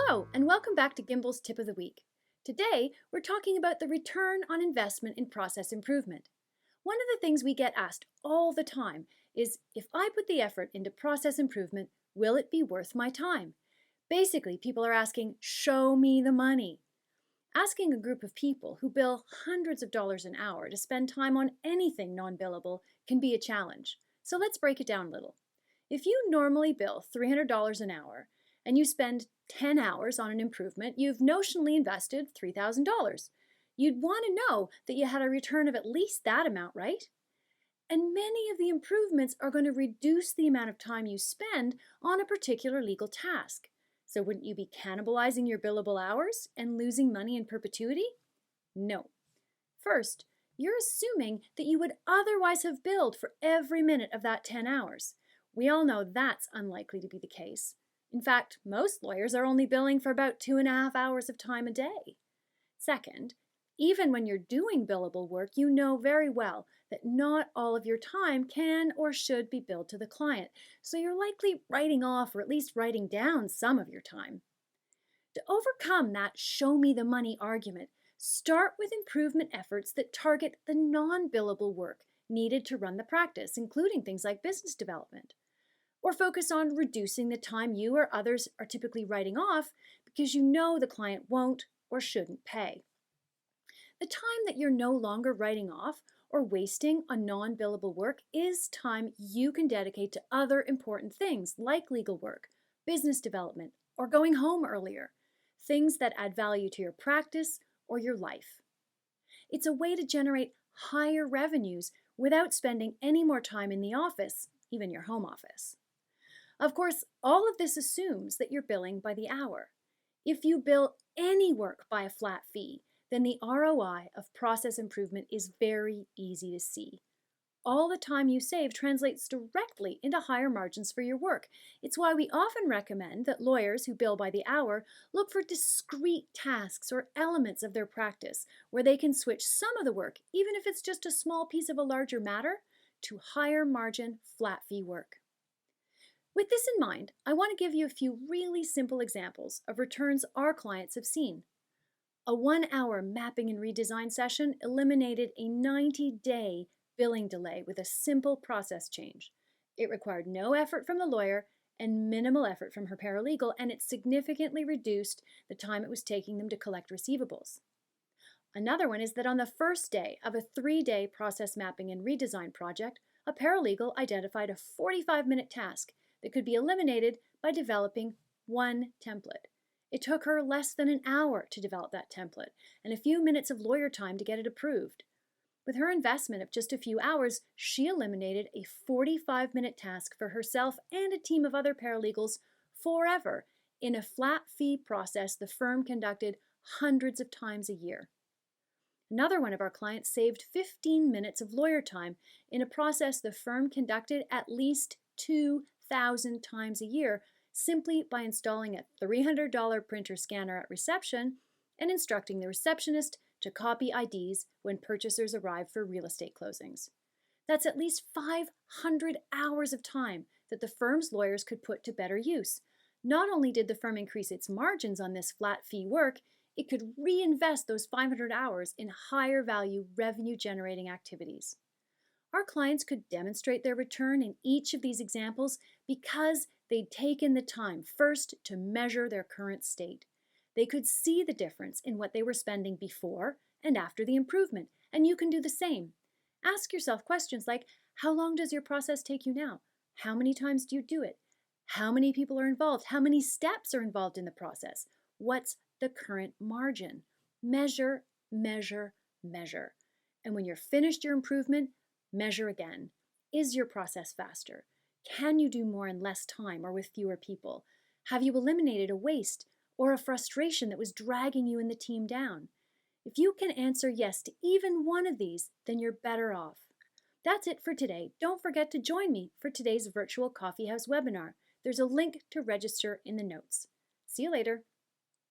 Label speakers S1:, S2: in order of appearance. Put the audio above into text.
S1: Hello, and welcome back to Gimbal's Tip of the Week. Today, we're talking about the return on investment in process improvement. One of the things we get asked all the time is, if I put the effort into process improvement, will it be worth my time? Basically, people are asking, show me the money. Asking a group of people who bill hundreds of dollars an hour to spend time on anything non-billable can be a challenge. So let's break it down a little. If you normally bill $300 an hour and you spend 10 hours on an improvement, you've notionally invested $3,000. You'd want to know that you had a return of at least that amount, right? And many of the improvements are going to reduce the amount of time you spend on a particular legal task. So wouldn't you be cannibalizing your billable hours and losing money in perpetuity? No. First, you're assuming that you would otherwise have billed for every minute of that 10 hours. We all know that's unlikely to be the case. In fact, most lawyers are only billing for about 2.5 hours of time a day. Second, even when you're doing billable work, you know very well that not all of your time can or should be billed to the client, so you're likely writing off or at least writing down some of your time. To overcome that show me the money argument, start with improvement efforts that target the non-billable work needed to run the practice, including things like business development. Or focus on reducing the time you or others are typically writing off because you know the client won't or shouldn't pay. The time that you're no longer writing off or wasting on non-billable work is time you can dedicate to other important things like legal work, business development, or going home earlier, things that add value to your practice or your life. It's a way to generate higher revenues without spending any more time in the office, even your home office. Of course, all of this assumes that you're billing by the hour. If you bill any work by a flat fee, then the ROI of process improvement is very easy to see. All the time you save translates directly into higher margins for your work. It's why we often recommend that lawyers who bill by the hour look for discrete tasks or elements of their practice where they can switch some of the work, even if it's just a small piece of a larger matter, to higher margin flat fee work. With this in mind, I want to give you a few really simple examples of returns our clients have seen. A 1-hour mapping and redesign session eliminated a 90-day billing delay with a simple process change. It required no effort from the lawyer and minimal effort from her paralegal, and it significantly reduced the time it was taking them to collect receivables. Another one is that on the first day of a 3-day process mapping and redesign project, a paralegal identified a 45-minute task that could be eliminated by developing one template. It took her less than an hour to develop that template and a few minutes of lawyer time to get it approved. With her investment of just a few hours, she eliminated a 45-minute task for herself and a team of other paralegals forever in a flat fee process the firm conducted hundreds of times a year. Another one of our clients saved 15 minutes of lawyer time in a process the firm conducted at least 2,000 times a year simply by installing a $300 printer scanner at reception and instructing the receptionist to copy IDs when purchasers arrive for real estate closings. That's at least 500 hours of time that the firm's lawyers could put to better use. Not only did the firm increase its margins on this flat fee work, it could reinvest those 500 hours in higher value revenue generating activities. Our clients could demonstrate their return in each of these examples because they'd taken the time first to measure their current state. They could see the difference in what they were spending before and after the improvement, and you can do the same. Ask yourself questions like, how long does your process take you now? How many times do you do it? How many people are involved? How many steps are involved in the process? What's the current margin? Measure, measure, measure. And when you're finished your improvement, measure again. Is your process faster? Can you do more in less time or with fewer people? Have you eliminated a waste or a frustration that was dragging you and the team down? If you can answer yes to even one of these, then you're better off. That's it for today. Don't forget to join me for today's virtual coffeehouse webinar. There's a link to register in the notes. See you later.